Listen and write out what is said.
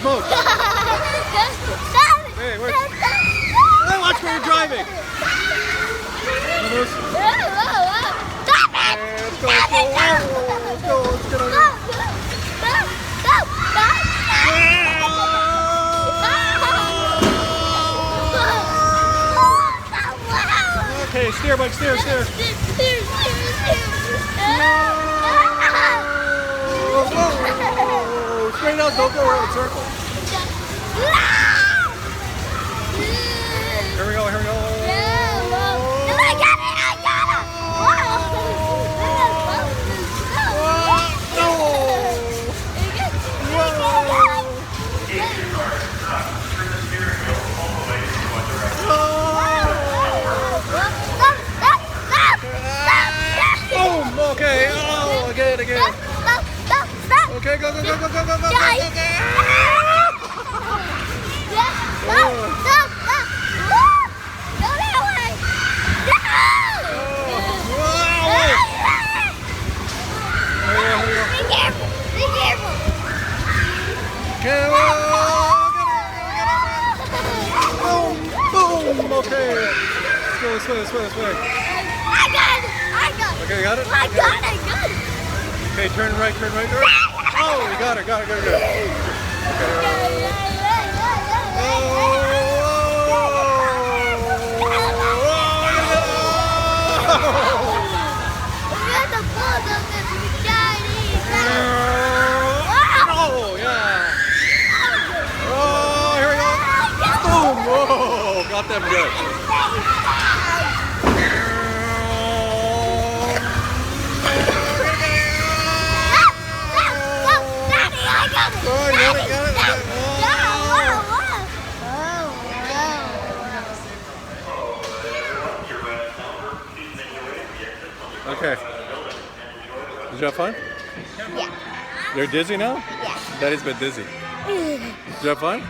smoke. Hey, where's... Hey, watch where you're driving. Let's go, let's go. Let's go, let's get on here. Okay, steer, Mike, steer. Whoa, straight out, don't go around in circles. Here we go. I got it! No! Boom! Okay, oh, again. Okay, go. Boom! Okay. Let's go this way. I got it! Okay, you got it? I got it! Okay, turn right. Oh, you got it. Okay. Got them good. Okay. Did you have fun? Yeah. You're dizzy now? Yeah. Daddy's been dizzy. Did you have fun?